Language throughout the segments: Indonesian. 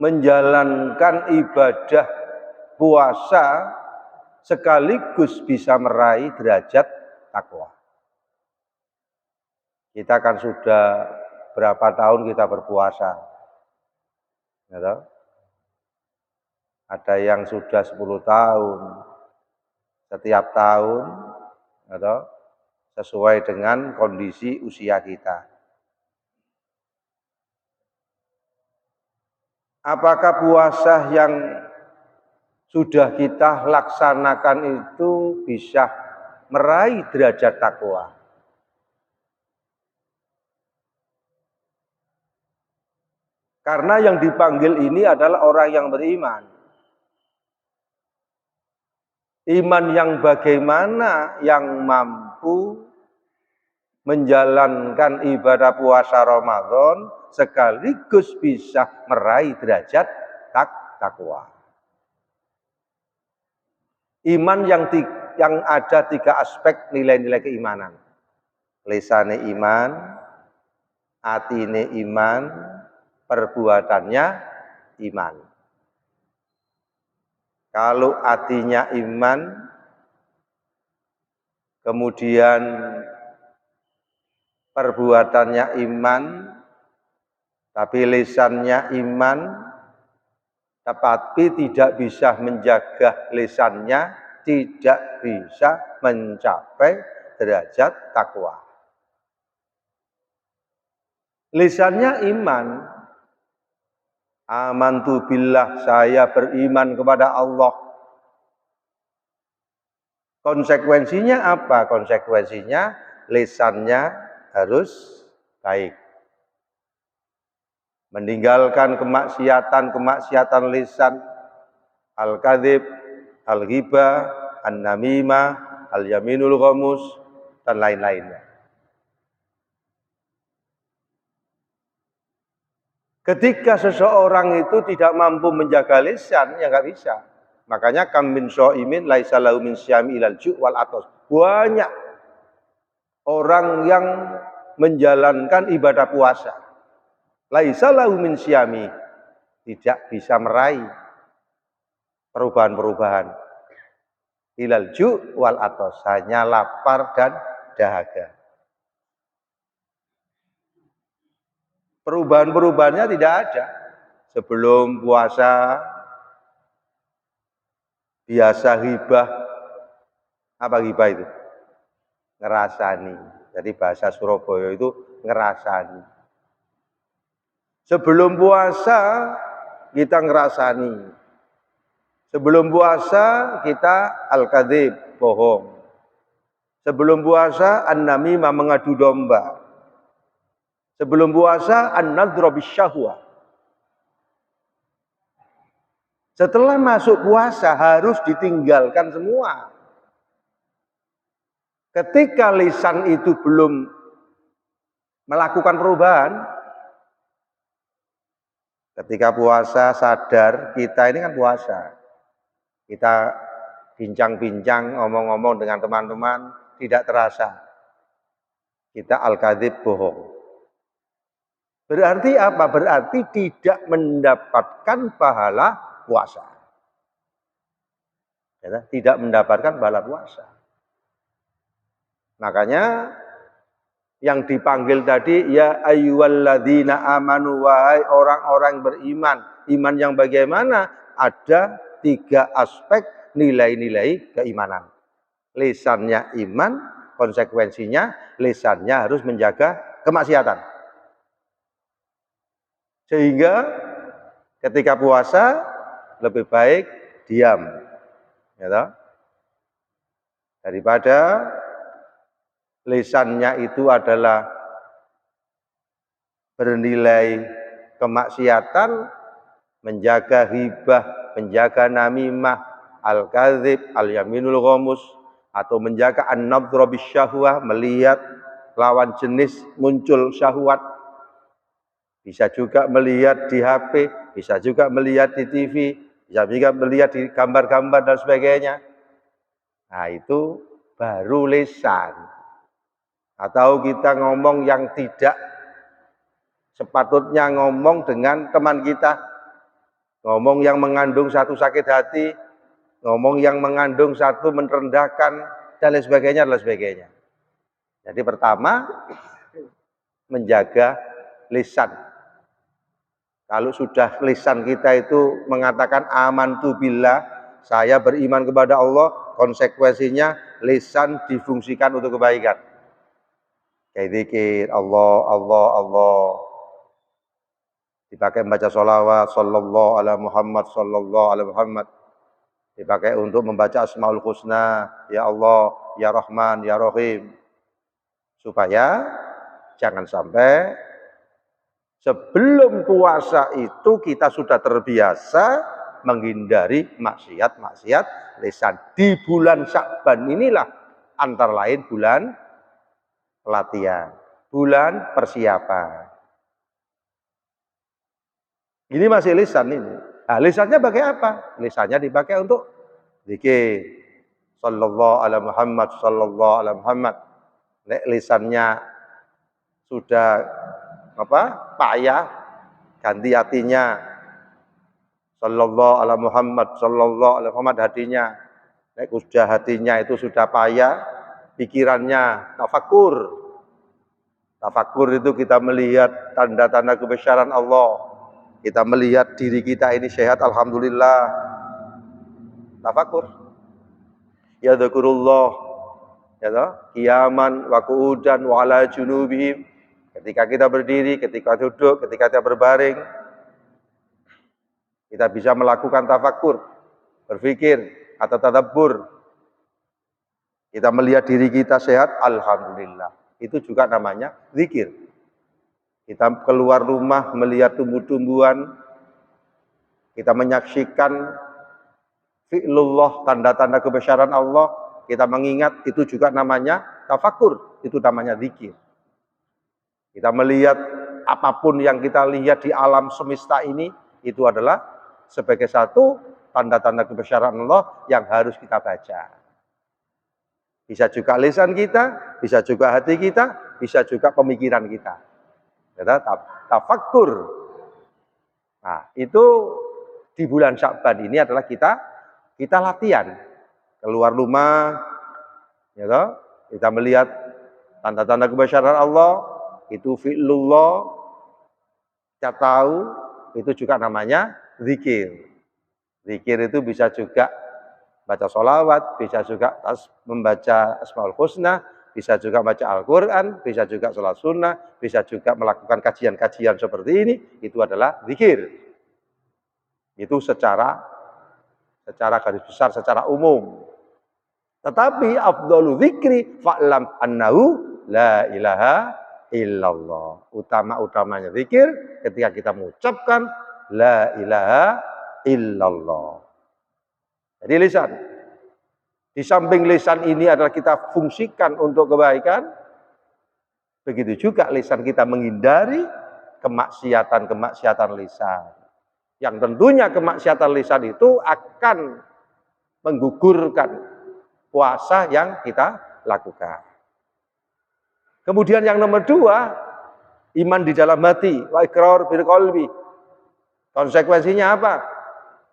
menjalankan ibadah puasa sekaligus bisa meraih derajat takwa. Kita kan sudah berapa tahun kita berpuasa, gitu? Ada yang sudah 10 tahun, setiap tahun, gitu? Sesuai dengan kondisi usia kita. Apakah puasa yang sudah kita laksanakan itu bisa meraih derajat takwa? Karena yang dipanggil ini adalah orang yang beriman. Iman yang bagaimana yang mampu menjalankan ibadah puasa Ramadan sekaligus bisa meraih derajat takwa. Iman yang ada 3 aspek nilai-nilai keimanan. Lisane iman, atine iman, perbuatannya iman. Kalau hatinya iman, kemudian perbuatannya iman, tapi lisannya iman, tapi tidak bisa menjaga lisannya, tidak bisa mencapai derajat takwa. Lisannya iman, amantu billah, saya beriman kepada Allah. Konsekuensinya apa? Konsekuensinya lisannya harus baik. Meninggalkan kemaksiatan lisan, al-kadzib, al-ghibah, an-namimah, al-yaminul ghamus, dan lain-lainnya. Ketika seseorang itu tidak mampu menjaga lisan, ya nggak bisa. Makanya kam min shaimin laisa lahu min syami ilal ju' wal atos. Banyak orang yang menjalankan ibadah puasa, laisa lahu min syami, tidak bisa meraih perubahan-perubahan. Ilal ju' wal atos, hanya lapar dan dahaga. Perubahan-perubahannya tidak ada. Sebelum puasa biasa ghibah. Apa ghibah itu? Ngerasani. Jadi bahasa Surabaya itu ngerasani. Sebelum puasa kita ngerasani. Sebelum puasa kita al-kadzib, bohong. Sebelum puasa an-namimah, mengadu domba. Sebelum puasa an-nadhra bisyahwah. Setelah masuk puasa harus ditinggalkan semua. Ketika lisan itu belum melakukan perubahan, ketika puasa sadar kita ini kan puasa. Kita bincang-bincang, ngomong-ngomong dengan teman-teman, tidak terasa. Kita al-kadzib, bohong. Berarti apa? Berarti tidak mendapatkan pahala puasa. Ya, tidak mendapatkan pahala puasa. Makanya yang dipanggil tadi, ya ayyuhalladzina amanu, wahai orang-orang beriman. Iman yang bagaimana? Ada 3 aspek nilai-nilai keimanan. Lisannya iman, konsekuensinya lisannya harus menjaga kemaksiatan. Sehingga ketika puasa lebih baik diam, ya, daripada lisannya itu adalah bernilai kemaksiatan, menjaga ghibah, menjaga namimah, al-kadzib, al-yaminul ghamus, atau menjaga an-nadhra bisyahwah, melihat lawan jenis muncul syahwat. Bisa juga melihat di HP, bisa juga melihat di TV, bisa juga melihat di gambar-gambar dan sebagainya. Nah, itu baru lisan. Atau kita ngomong yang tidak sepatutnya ngomong dengan teman kita. ngomong yang mengandung satu sakit hati, ngomong yang mengandung satu merendahkan, dan lain sebagainya, dan lain sebagainya. Jadi pertama, menjaga lisan. Kalau sudah lisan kita itu mengatakan amantu billah, saya beriman kepada Allah, konsekuensinya lisan difungsikan untuk kebaikan. Kayak zikir Allah, Allah, Allah. Dipakai membaca sholawat, sallallahu ala Muhammad, sallallahu ala Muhammad. Dipakai untuk membaca Asmaul Husna, ya Allah, ya Rahman, ya Rahim. Supaya jangan sampai sebelum puasa itu kita sudah terbiasa menghindari maksiat-maksiat lisan. Di bulan Sya'ban inilah antara lain bulan latihan, bulan persiapan. Ini masih lisan ini. Nah, lisannya pakai apa? Lisannya dipakai untuk zikir. Sallallahu ala Muhammad, sallallahu ala Muhammad. Nek lisannya sudah payah, ganti hatinya. Sallallahu ala Muhammad, sallallahu ala Muhammad hatinya. Nek sudah hatinya itu sudah payah, pikirannya tafakur. Tafakur itu kita melihat tanda-tanda kebesaran Allah. Kita melihat diri kita ini sehat, alhamdulillah. Tafakur. Ya dzakurullah, ya toh, qiyaman wa qu'udan wa ala junubihim. Ketika kita berdiri, ketika duduk, ketika kita berbaring, kita bisa melakukan tafakur, berpikir atau tadabbur. Kita melihat diri kita sehat, alhamdulillah. Itu juga namanya zikir. Kita keluar rumah melihat tumbuh-tumbuhan, kita menyaksikan fi'lullah, tanda-tanda kebesaran Allah, kita mengingat, itu juga namanya tafakur, itu namanya zikir. Kita melihat apapun yang kita lihat di alam semesta ini, itu adalah sebagai satu tanda-tanda kebesaran Allah yang harus kita baca. Bisa juga lisan kita, bisa juga hati kita, bisa juga pemikiran kita. Tafakur. Nah, itu di bulan Sya'ban ini adalah kita latihan. Keluar rumah, ya toh, kita melihat tanda-tanda kebesaran Allah, itu fi'lullah, kita tahu, itu juga namanya zikir. Zikir itu bisa juga baca sholawat, bisa juga membaca Asmaul Husna, bisa juga baca Al-Quran, bisa juga sholat sunnah, bisa juga melakukan kajian-kajian seperti ini, itu adalah zikir. Itu secara garis besar, secara umum. Tetapi afdalu zikri fa'lam annahu la ilaha illallah. Utama-utamanya zikir ketika kita mengucapkan la ilaha illallah. Jadi lisan. Di samping lisan ini adalah kita fungsikan untuk kebaikan, begitu juga lisan kita menghindari kemaksiatan lisan. Yang tentunya kemaksiatan lisan itu akan menggugurkan puasa yang kita lakukan. Kemudian yang nomor 2, iman di dalam hati, wa iqrar bil qalbi. Konsekuensinya apa?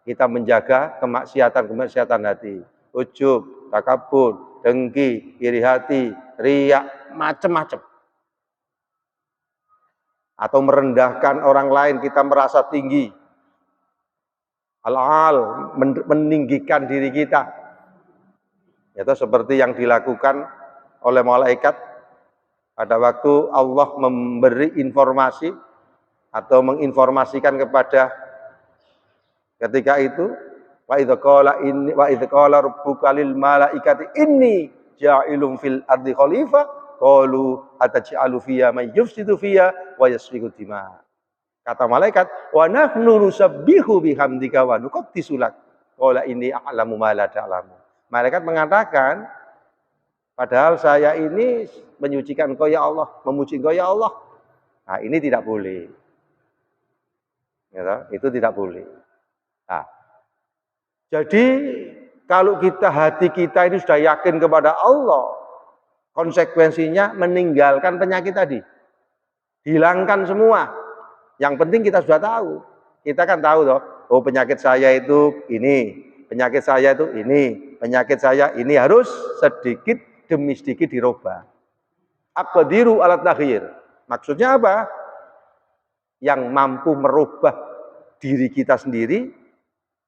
Kita menjaga kemaksiatan hati. Ujub, takabur, dengki, iri hati, riak, macam-macam. Atau merendahkan orang lain, kita merasa tinggi. Al-al, meninggikan diri kita. Itu seperti yang dilakukan oleh malaikat pada waktu Allah memberi informasi atau menginformasikan kepada ketika itu, wa idza qala rabbuka lil malaikati inni ja'ilun fil ardi khalifah qalu ataj'alu fiyha may yufsidu fiha wa yasfiku dima. Kata malaikat, wa nahnu nusabbihu bihamdika wa nuqaddisu lak. Qala inni a'lamu ma la ta'lamu. Malaikat mengatakan, padahal saya ini menyucikan Engkau ya Allah, memuji Engkau ya Allah. Nah, ini tidak boleh. Ya, itu tidak boleh. Nah, jadi kalau hati kita ini sudah yakin kepada Allah, konsekuensinya meninggalkan penyakit tadi. Hilangkan semua. Yang penting kita sudah tahu. Kita kan tahu toh, Oh, penyakit saya itu ini, penyakit saya itu ini, penyakit saya ini, harus sedikit demi sedikit dirubah. Aqdiru alat taghir. Maksudnya apa? Yang mampu merubah diri kita sendiri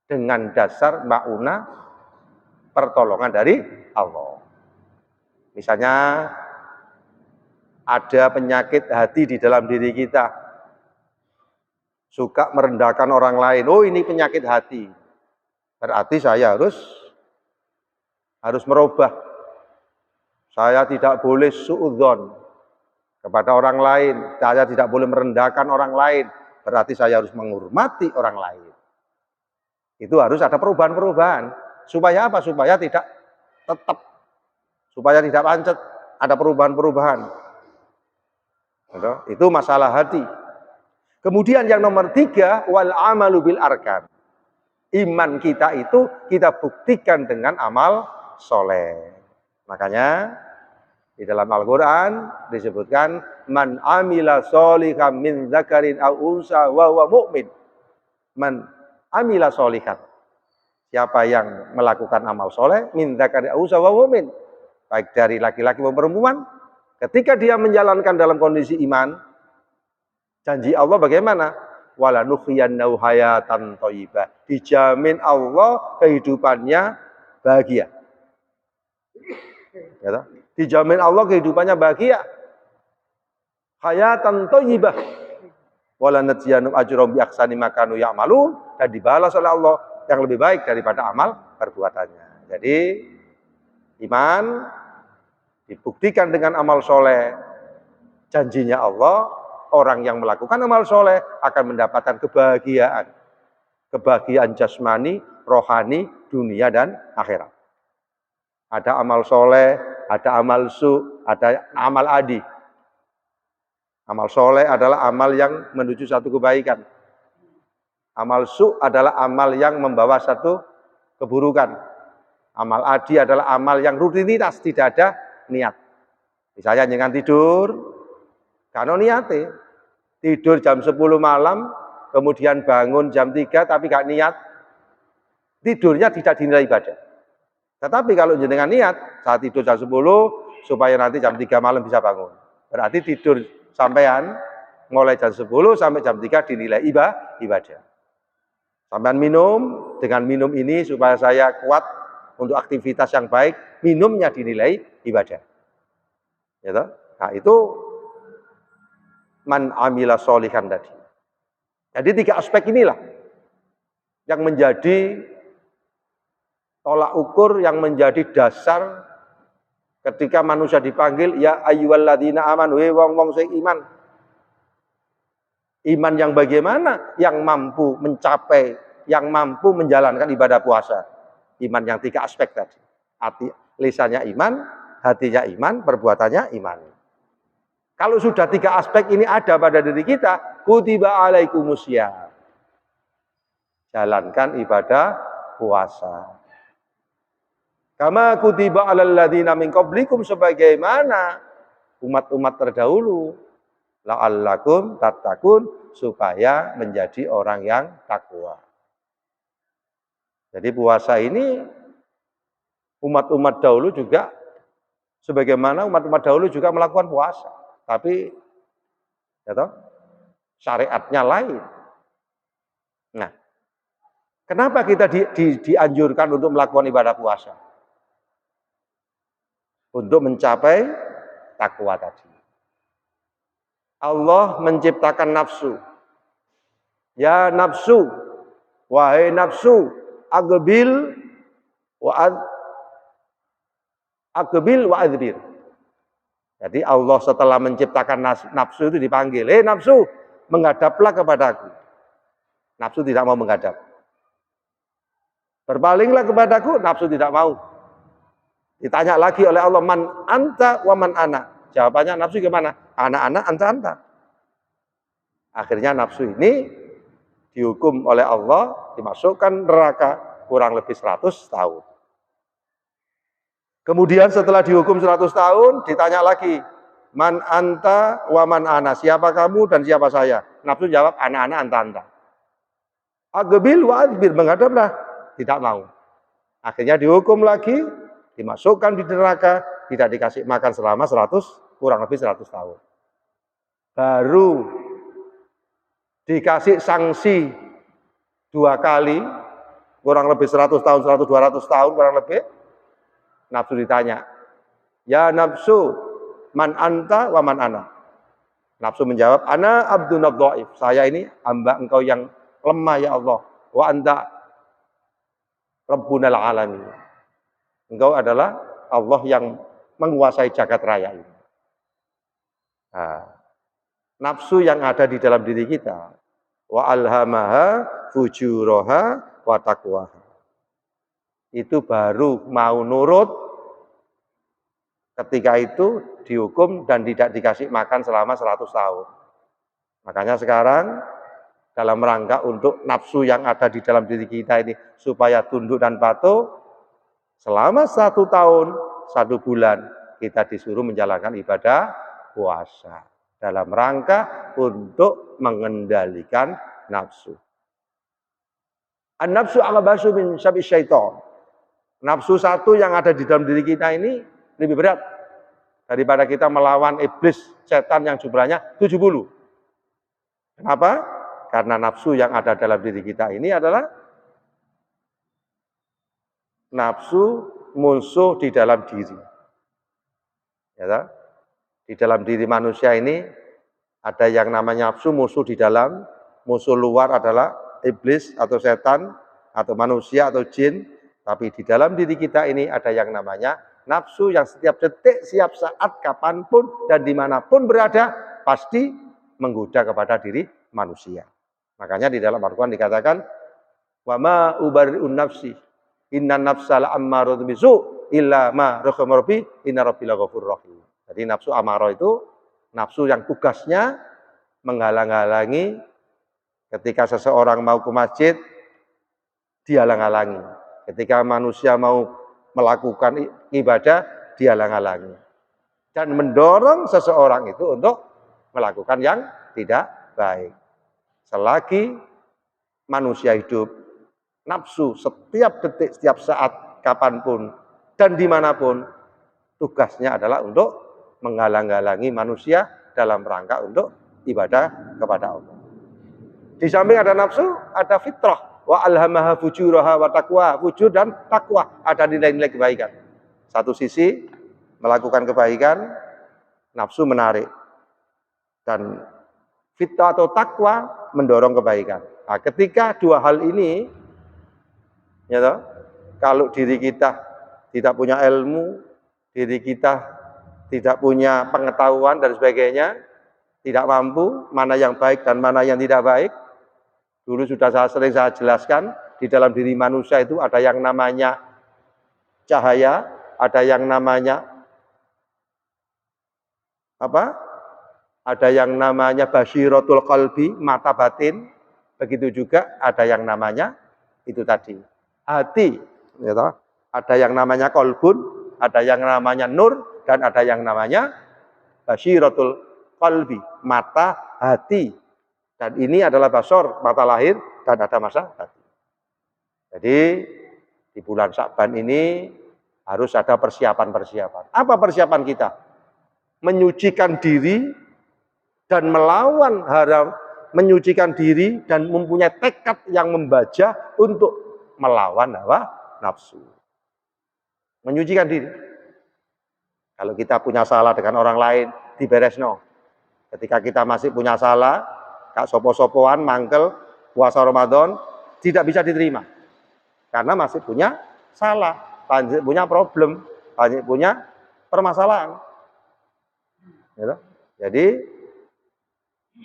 dengan dasar ma'unah pertolongan dari Allah. Misalnya ada penyakit hati di dalam diri kita, suka merendahkan orang lain. Oh, ini penyakit hati. Berarti saya harus merubah. Saya tidak boleh suudzon kepada orang lain. Saya tidak boleh merendahkan orang lain. Berarti saya harus menghormati orang lain. Itu harus ada perubahan-perubahan. Supaya apa? Supaya tidak tetap. Supaya tidak pancet. Ada perubahan-perubahan. Itu masalah hati. Kemudian yang nomor 3, wal amalu bil arkan. Iman kita itu kita buktikan dengan amal soleh. Makanya di dalam Al-Quran disebutkan man amila sholihan min dzakarin aw unsa wa huwa mu'min. Man amila sholihan. Siapa yang melakukan amal soleh min dzakarin aw unsa wa huwa mu'min. Baik dari laki-laki maupun perempuan, ketika dia menjalankan dalam kondisi iman, janji Allah bagaimana? Wala nuhyiyannahu hayatan thayyibah. Dijamin Allah kehidupannya bahagia. Ya, dijamin Allah kehidupannya bahagia. Hayatan thayyibah. Wala najziyannahum ajrahum bi ahsani ma kanu ya'malun, dan dibalas oleh Allah yang lebih baik daripada amal perbuatannya. Jadi iman dibuktikan dengan amal soleh. Janjinya Allah, orang yang melakukan amal soleh akan mendapatkan kebahagiaan. Kebahagiaan jasmani, rohani, dunia dan akhirat. Ada amal soleh, ada amal su, ada amal adi. Amal soleh adalah amal yang menuju satu kebaikan. Amal su adalah amal yang membawa satu keburukan. Amal adi adalah amal yang rutinitas, tidak ada niat. Misalnya jangan tidur, karena niatnya tidur jam 10 malam, kemudian bangun jam 3 tapi gak niat, tidurnya tidak dinilai ibadah. Tetapi kalau jenengan niat, saat tidur jam 10 supaya nanti jam 3 malam bisa bangun, berarti tidur sampean mulai jam 10 sampai jam 3 dinilai ibadah. Sampean minum, dengan minum ini supaya saya kuat untuk aktivitas yang baik, minumnya dinilai ibadah. Ya, nah itu man amila sholihan tadi. Jadi 3 aspek inilah yang menjadi tolak ukur, yang menjadi dasar ketika manusia dipanggil ya ayyuhalladzina amanu, wong-wong sing iman. Iman yang bagaimana? Yang mampu mencapai, yang mampu menjalankan ibadah puasa. Iman yang 3 aspek tadi. Hati, lisannya iman, hatinya iman, perbuatannya iman. Kalau sudah 3 aspek ini ada pada diri kita, kutiba alaikumusiyam. Jalankan ibadah puasa. Kama kutiba alal ladzina min qablikum, sebagaimana umat-umat terdahulu, la'allakum tattaqun, supaya menjadi orang yang takwa. Jadi puasa ini umat-umat dahulu juga, sebagaimana umat-umat dahulu juga melakukan puasa, tapi ya toh, syariatnya lain. Nah, kenapa kita dianjurkan untuk melakukan ibadah puasa? Untuk mencapai takwa tadi. Allah menciptakan nafsu. Ya nafsu, wahai nafsu, aqbil wa adbir. Jadi Allah setelah menciptakan nafsu itu dipanggil, nafsu, menghadaplah kepadaku. Nafsu tidak mau menghadap. Berpalinglah kepadaku, nafsu tidak mau. Ditanya lagi oleh Allah, man anta wa man ana. Jawabannya nafsu gimana? Ana, anta. Akhirnya nafsu ini dihukum oleh Allah, dimasukkan neraka kurang lebih 100 tahun. Kemudian setelah dihukum 100 tahun, ditanya lagi, man anta wa man ana. Siapa kamu dan siapa saya? Nafsu jawab, ana, anta. Aqbil wa adbir, menghadaplah, tidak mau. Akhirnya dihukum lagi, dimasukkan di neraka, tidak dikasih makan selama kurang lebih 100 tahun. Baru dikasih sanksi 2 kali, kurang lebih 100 tahun, 200 tahun kurang lebih. Nafsu ditanya, ya nafsu, man anta wa man ana. Nafsu menjawab, ana abdun dhaif. Saya ini hamba engkau yang lemah ya Allah. Wa anta rabbunal alamin. Engkau adalah Allah yang menguasai jagat raya ini. Nah, nafsu yang ada di dalam diri kita, wa alhamaha fujuraha wa taqwaha. Itu baru mau nurut, ketika itu dihukum dan tidak dikasih makan selama 100 tahun. Makanya sekarang dalam rangka untuk nafsu yang ada di dalam diri kita ini supaya tunduk dan patuh, selama 1 tahun, 1 bulan kita disuruh menjalankan ibadah puasa dalam rangka untuk mengendalikan nafsu. An-nafsu aqbasu min syabis syaitan. Nafsu satu yang ada di dalam diri kita ini lebih berat daripada kita melawan iblis, setan yang jumlahnya 70. Kenapa? Karena nafsu yang ada dalam diri kita ini adalah nafsu musuh di dalam diri. Ya, di dalam diri manusia ini ada yang namanya nafsu musuh di dalam, musuh luar adalah iblis atau setan atau manusia atau jin, tapi di dalam diri kita ini ada yang namanya nafsu yang setiap detik, setiap saat, kapanpun dan dimanapun berada pasti menggoda kepada diri manusia. Makanya di dalam Al-Quran dikatakan, wa ma ubari'un nafsi, inna nafsa la'ammaratu bisu illa ma rahimar rabbi inna rabbi laghafurur rahim. Jadi nafsu amarah itu nafsu yang tugasnya menghalang-halangi ketika seseorang mau ke masjid, dihalang-halangi. Ketika manusia mau melakukan ibadah, dihalang-halangi. Dan mendorong seseorang itu untuk melakukan yang tidak baik. Selagi manusia hidup, nafsu setiap detik, setiap saat, kapanpun, dan dimanapun, tugasnya adalah untuk menghalang-halangi manusia dalam rangka untuk ibadah kepada Allah. Di samping ada nafsu, ada fitrah. Wa alhamaha fujuraha wa taqwa. Fujur dan takwa, ada nilai-nilai kebaikan. Satu sisi, melakukan kebaikan, nafsu menarik. Dan fitrah atau takwa mendorong kebaikan. Nah, ketika dua hal ini, ya toh, kalau diri kita tidak punya ilmu, diri kita tidak punya pengetahuan dan sebagainya, tidak mampu mana yang baik dan mana yang tidak baik. Dulu sudah sering saya jelaskan, di dalam diri manusia itu ada yang namanya cahaya, ada yang namanya apa? Ada yang namanya basyiratul qalbi, mata batin. Begitu juga ada yang namanya itu tadi, hati. Ya toh? Ada yang namanya qalbun, ada yang namanya nur, dan ada yang namanya basyiratul qalbi, mata hati. Dan ini adalah basor, mata lahir, dan ada masa hati. Jadi di bulan Sya'ban ini harus ada persiapan-persiapan. Apa persiapan kita? Menyucikan diri dan melawan haram, menyucikan diri dan mempunyai tekad yang membaja untuk melawan hawa nafsu. Menyucikan diri. Kalau kita punya salah dengan orang lain, diberesno. Ketika kita masih punya salah, kak sopo-sopoan, mangkel, puasa Ramadan, tidak bisa diterima. Karena masih punya salah, masih punya problem, masih punya permasalahan. Jadi,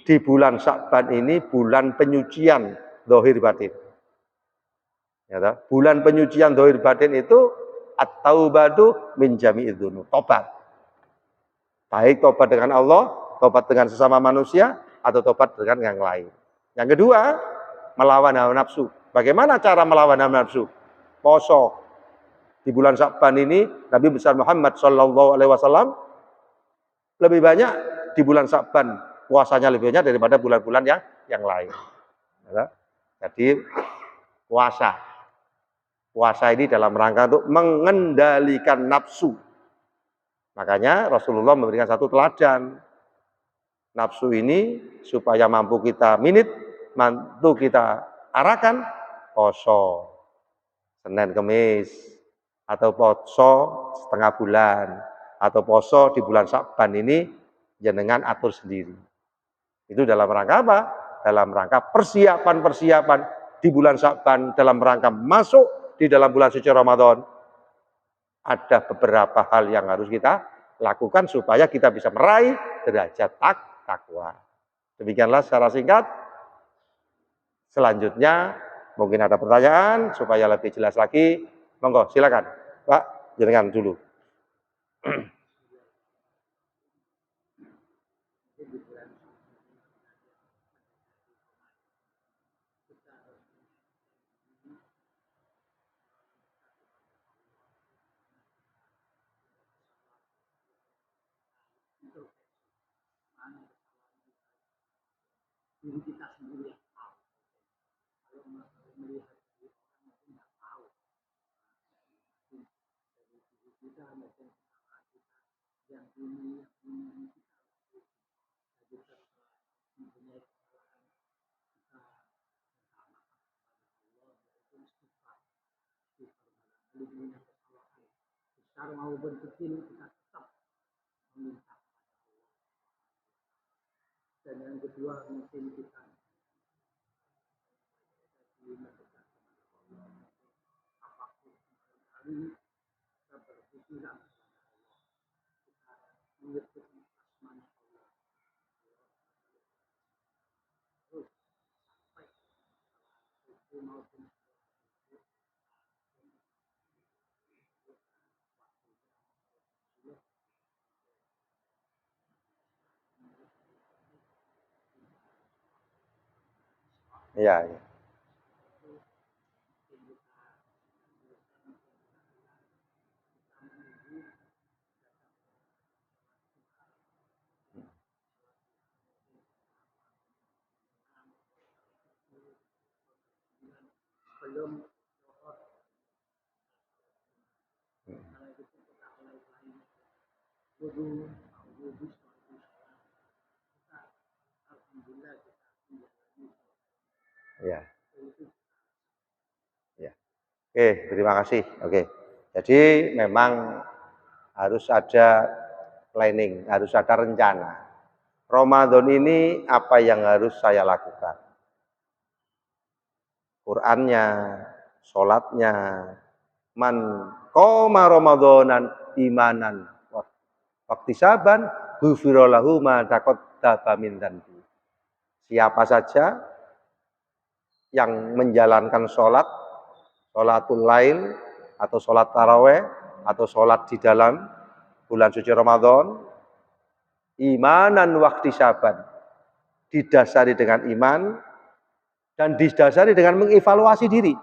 di bulan Sya'ban ini bulan penyucian zahir batin. Bulan penyucian zahir batin itu at-taubatu min jami'idz dzunub, tobat. Baik tobat dengan Allah, tobat dengan sesama manusia, atau tobat dengan yang lain. Yang kedua, melawan hawa nafsu. Bagaimana cara melawan hawa nafsu? Poso. Di bulan Sya'ban ini Nabi besar Muhammad SAW lebih banyak di bulan Sya'ban, puasanya lebih banyak daripada bulan-bulan yang lain. Jadi puasa. Puasa ini dalam rangka untuk mengendalikan nafsu. Makanya Rasulullah memberikan satu teladan. Nafsu ini supaya mampu kita mampu kita arahkan, poso Senin Kemis, atau poso setengah bulan, atau poso di bulan Sya'ban ini jenengan atur sendiri. Itu dalam rangka apa? Dalam rangka persiapan di bulan Sya'ban, dalam rangka masuk di dalam bulan suci Ramadan. Ada beberapa hal yang harus kita lakukan supaya kita bisa meraih derajat takwa. Demikianlah secara singkat. Selanjutnya mungkin ada pertanyaan supaya lebih jelas lagi. Monggo, silakan. Pak, jenengan dulu. Diri kita sendiri yang tahu. Kalau melihat tidak tahu dari diri kita maupun kesalahan kita yang ini kita jadi mempunyai kesalahan kita bersama Allah yaitu istighfar dalam kesalahan besar maupun kecil kita tetap meminta Allah. Dan yang kedua mungkin kita apapun hari kita berpikiran kita menyebut asmanya Allah terus sampai itu maupun Ya, ya. belum kalau itu kita mulai wudhu kita alhamdulillah kita menjalani Ya. Ya. Oke, terima kasih. Oke. Jadi memang harus ada planning, harus ada rencana. Ramadan ini apa yang harus saya lakukan? Qur'annya, sholatnya, man qoma Ramadanan imanan waqtisaban ghufira lahu ma taqaddama min dzanbi. Siapa saja yang menjalankan sholatul lail atau sholat taraweh atau sholat di dalam bulan suci Ramadan, imanan waqtisaban, didasari dengan iman dan didasari dengan mengevaluasi diri.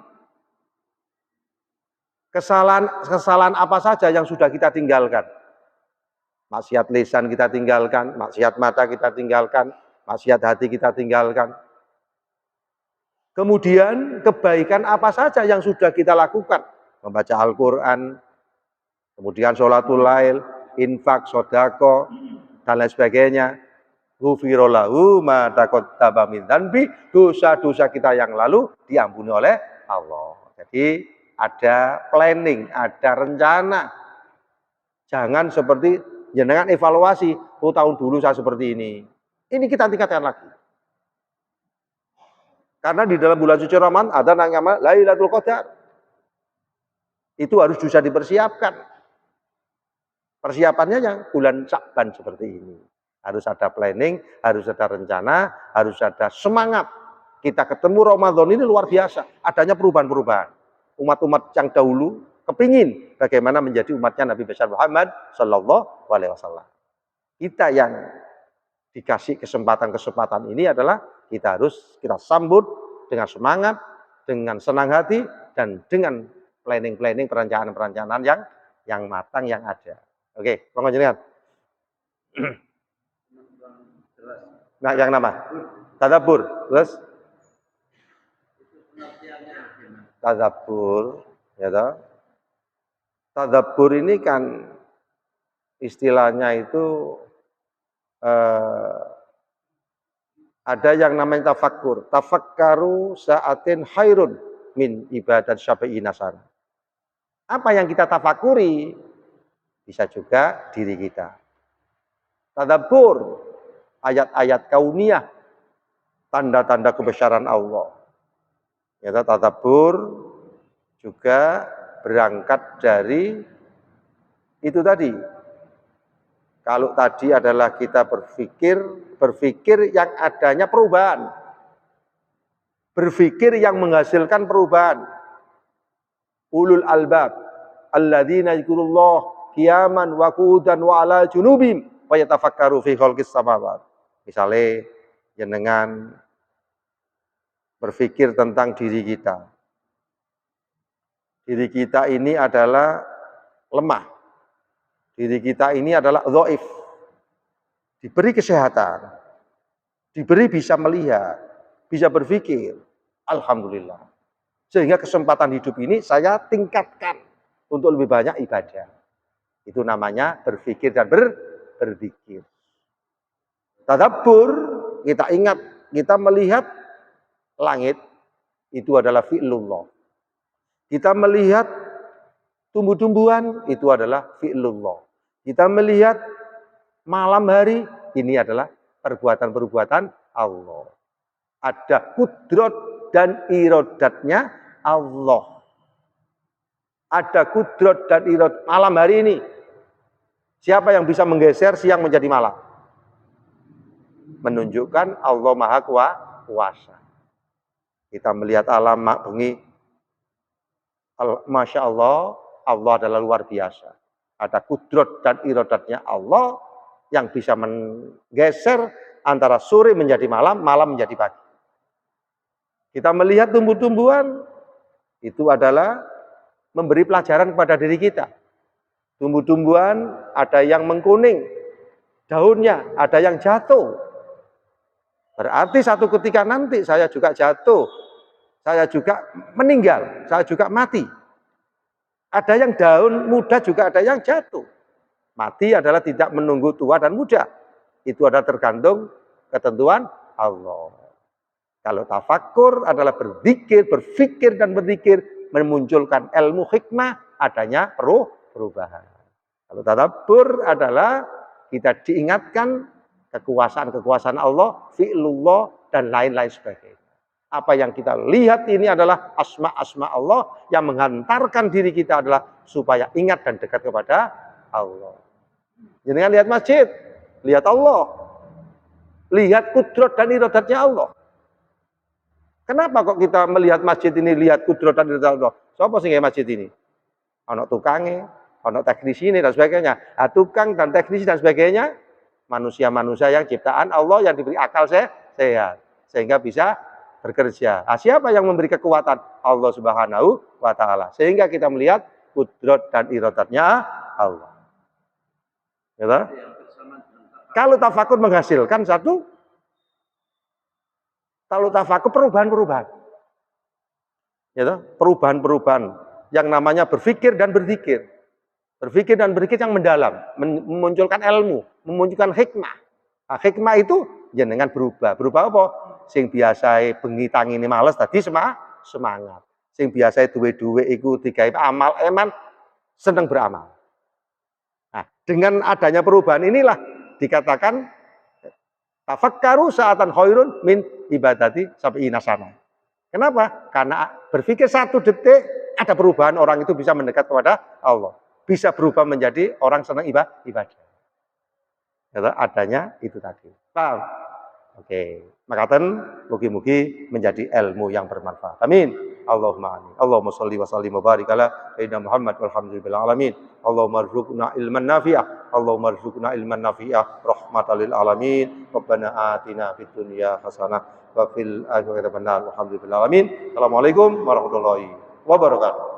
Kesalahan apa saja yang sudah kita tinggalkan. Maksiat lisan kita tinggalkan, maksiat mata kita tinggalkan, maksiat hati kita tinggalkan. Kemudian kebaikan apa saja yang sudah kita lakukan. Membaca Al-Quran, kemudian sholatul lail, infak, sodako, dan lain sebagainya. Ghufira lahu ma taqaddama min dzanbi, dosa-dosa kita yang lalu diampuni oleh Allah. Jadi ada planning, ada rencana. Jangan seperti jenengan evaluasi, oh tahun dulu saya seperti ini. Ini kita tingkatkan lagi. Karena di dalam bulan suci Ramadan ada namanya Lailatul Qadar. Itu harus bisa dipersiapkan. Persiapannya yang bulan Sya'ban seperti ini. Harus ada planning, harus ada rencana, harus ada semangat. Kita ketemu Ramadan ini luar biasa. Adanya perubahan-perubahan. Umat-umat yang dahulu kepingin bagaimana menjadi umatnya Nabi besar Muhammad Sallallahu Alaihi Wasallam. Kita yang dikasih kesempatan ini adalah kita sambut dengan semangat, dengan senang hati, dan dengan planning, perencanaan yang matang yang ada. Oke, monggo jenengan. Nah, yang nama tadabbur, terus Tadabbur, ya toh. Tadabbur ini kan istilahnya itu ada yang namanya tafakkur. Tafakkaru sa'atin khairun min ibadat syafi'i nasar. Apa yang kita tafakuri bisa juga diri kita. Tadabbur, ayat-ayat kauniyah, tanda-tanda kebesaran Allah. Ya, tadabbur juga berangkat dari itu tadi. Kalau tadi adalah kita berpikir yang adanya perubahan. Berpikir yang menghasilkan perubahan. Ulul albab alladzina yadhkurullah qiyaman wa qu'udan wa ala junubim wa yatafakkaru fi khalqis samawati. Misalnya jenengan berpikir tentang diri kita. Diri kita ini adalah lemah. Diri kita ini adalah dhaif. Diberi kesehatan. Diberi bisa melihat, bisa berpikir. Alhamdulillah. Sehingga kesempatan hidup ini saya tingkatkan untuk lebih banyak ibadah. Itu namanya berpikir dan berzikir. Tadabbur, kita ingat, kita melihat langit, itu adalah fi'lullah. Kita melihat tumbuh-tumbuhan, itu adalah fi'lullah. Kita melihat malam hari, ini adalah perbuatan-perbuatan Allah. Ada kudrat dan irodatnya Allah. Ada kudrat dan irodat malam hari ini. Siapa yang bisa menggeser siang menjadi malam? Menunjukkan Allah Maha Kuasa. Kita melihat alam bengi, Masya Allah, Allah adalah luar biasa. Ada kudrat dan irodatnya Allah yang bisa menggeser antara sore menjadi malam, malam menjadi pagi. Kita melihat tumbuh-tumbuhan, itu adalah memberi pelajaran kepada diri kita. Tumbuh-tumbuhan ada yang mengkuning, daunnya ada yang jatuh. Berarti satu ketika nanti saya juga jatuh, saya juga meninggal, saya juga mati. Ada yang daun muda juga ada yang jatuh. Mati adalah tidak menunggu tua dan muda. Itu adalah tergantung ketentuan Allah. Kalau tafakkur adalah berzikir, berpikir dan berzikir, memunculkan ilmu hikmah, adanya perubahan. Kalau tadabbur adalah kita diingatkan kekuasaan-kekuasaan Allah, fi'lullah, dan lain-lain sebagainya. Apa yang kita lihat ini adalah asma-asma Allah yang menghantarkan diri kita adalah supaya ingat dan dekat kepada Allah. Jangan lihat masjid, lihat Allah. Lihat kudrat dan iradatnya Allah. Kenapa kok kita melihat masjid ini, lihat kudrat dan iradat Allah? Siapa sih masjid ini? Ono tukangnya, ono teknisi ini dan sebagainya. Nah, tukang dan teknisi dan sebagainya, manusia-manusia yang ciptaan Allah yang diberi akal sehat. Sehingga bisa bekerja. Nah, siapa yang memberi kekuatan? Allah Subhanahu wa Ta'ala. Sehingga kita melihat kudrat dan iradatnya Allah. Ya, kalau tafakur menghasilkan satu, kalau tafakur perubahan-perubahan. Ya, perubahan-perubahan yang namanya berpikir dan berzikir. Berpikir dan berzikir yang mendalam, memunculkan ilmu, memunculkan hikmah. Nah, hikmah itu jenengan berubah. Berubah apa? Sing biasa bengi tangi ini males tadi semangat. Sing biasa duwe-duwe iku digawe amal eman seneng beramal. Nah, dengan adanya perubahan inilah dikatakan tafakkaru sa'atan khairun min ibadati sab'ina sana. Kenapa? Karena berpikir satu detik ada perubahan, orang itu bisa mendekat kepada Allah. Bisa berubah menjadi orang senang ibadah. Adanya itu tadi. Paham? Oke, makaten mugi-mugi menjadi ilmu yang bermanfaat. Amin. Allahumma amin. Allahumma sholli wa sallim wa barik ala sayyidina Muhammad walhamdulillahi alamin. Allahumma rzuqna ilman nafi'ah. Allahumma rzuqna ilman nafi'ah rahmatan lil alamin. Rabbana atina fid dunya hasanah wa fil akhirati hasanah. Alhamdulillahi alamin. Assalamualaikum warahmatullahi wabarakatuh.